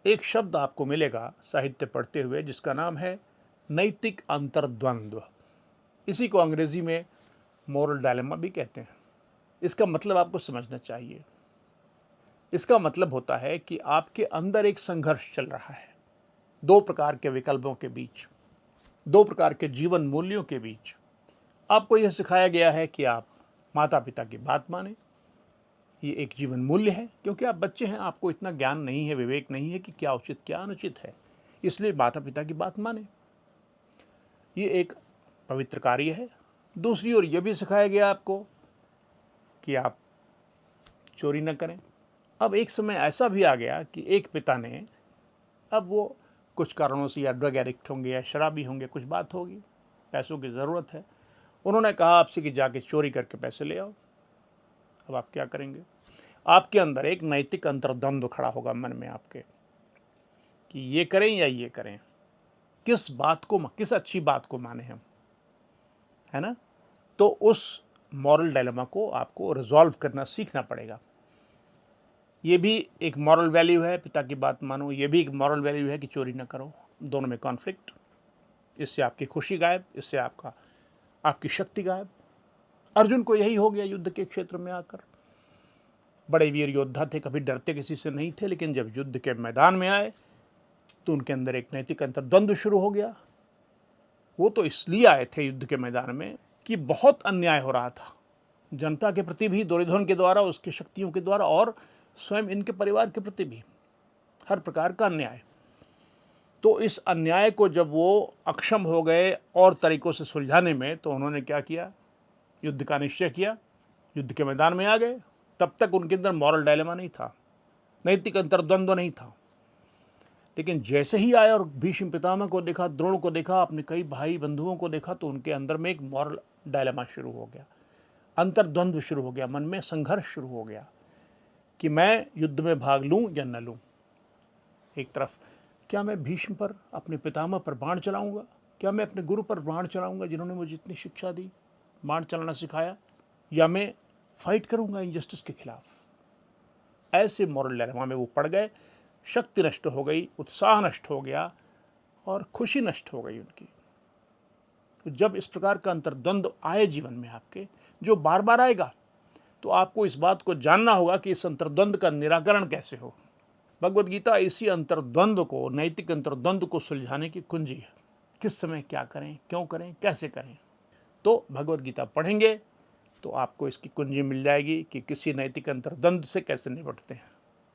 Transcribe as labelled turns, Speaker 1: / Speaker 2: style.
Speaker 1: एक शब्द आपको मिलेगा साहित्य पढ़ते हुए जिसका नाम है नैतिक अंतर्द्वंद्व। इसी को अंग्रेजी में मोरल डायलेमा भी कहते हैं। इसका मतलब आपको समझना चाहिए। इसका मतलब होता है कि आपके अंदर एक संघर्ष चल रहा है, दो प्रकार के विकल्पों के बीच, दो प्रकार के जीवन मूल्यों के बीच। आपको यह सिखाया गया है कि आप माता पिता की बात माने, ये एक जीवन मूल्य है, क्योंकि आप बच्चे हैं, आपको इतना ज्ञान नहीं है, विवेक नहीं है कि क्या उचित क्या अनुचित है, इसलिए माता पिता की बात माने, ये एक पवित्र कार्य है। दूसरी ओर यह भी सिखाया गया आपको कि आप चोरी न करें। अब एक समय ऐसा भी आ गया कि एक पिता ने, अब वो कुछ कारणों से या ड्रग एडिक्ट होंगे या शराबी होंगे, कुछ बात होगी, पैसों की ज़रूरत है, उन्होंने कहा आपसे कि जाके चोरी करके पैसे ले आओ। अब आप क्या करेंगे? आपके अंदर एक नैतिक अंतर्द्वंद खड़ा होगा मन में आपके कि ये करें या ये करें, किस बात को, किस अच्छी बात को माने हम, है ना? तो उस मॉरल डायलेमा को आपको रिजॉल्व करना सीखना पड़ेगा। ये भी एक मॉरल वैल्यू है, पिता की बात मानो, ये भी एक मॉरल वैल्यू है कि चोरी ना करो। दोनों में कॉन्फ्लिक्ट, इससे आपकी खुशी गायब, इससे आपकी शक्ति गायब। अर्जुन को यही हो गया युद्ध के क्षेत्र में आकर। बड़े वीर योद्धा थे, कभी डरते किसी से नहीं थे, लेकिन जब युद्ध के मैदान में आए तो उनके अंदर एक नैतिक अंतर्द्वंद शुरू हो गया। वो तो इसलिए आए थे युद्ध के मैदान में कि बहुत अन्याय हो रहा था जनता के प्रति भी, दुर्योधन के द्वारा, उसकी शक्तियों के द्वारा, और स्वयं इनके परिवार के प्रति भी हर प्रकार का अन्याय। तो इस अन्याय को जब वो अक्षम हो गए और तरीकों से सुलझाने में, तो उन्होंने क्या किया? युद्ध का निश्चय किया, युद्ध के मैदान में आ गए। तब तक उनके अंदर मॉरल डायलेमा नहीं था, नैतिक अंतर्द्वंद्व नहीं था। लेकिन जैसे ही आए और भीष्म पितामह को देखा, द्रोण को देखा, अपने कई भाई बंधुओं को देखा, तो उनके अंदर में एक मॉरल डायलेमा शुरू हो गया, अंतर्द्वंद्व शुरू हो गया, मन में संघर्ष शुरू हो गया कि मैं युद्ध में भाग लूं या न लूं। एक तरफ, क्या मैं भीष्म पर, अपने पितामह पर बाण चलाऊंगा? क्या मैं अपने गुरु पर बाण चलाऊंगा जिन्होंने मुझे इतनी शिक्षा दी, बाण चलाना सिखाया? या मैं फाइट करूंगा इनजस्टिस के खिलाफ? ऐसे मॉरल डायलेमा में वो पड़ गए। शक्ति नष्ट हो गई, उत्साह नष्ट हो गया और खुशी नष्ट हो गई उनकी। तो जब इस प्रकार का अंतर्द्वंद आए जीवन में आपके, जो बार बार आएगा, तो आपको इस बात को जानना होगा कि इस अंतर्द्वंद का निराकरण कैसे हो। भगवत गीता इसी अंतर्द्वंद को, नैतिक अंतर्द्वंद को सुलझाने की कुंजी है। किस समय क्या करें, क्यों करें, कैसे करें। तो भगवत गीता पढ़ेंगे तो आपको इसकी कुंजी मिल जाएगी कि किसी नैतिक अंतर्द्वंद से कैसे निपटते हैं।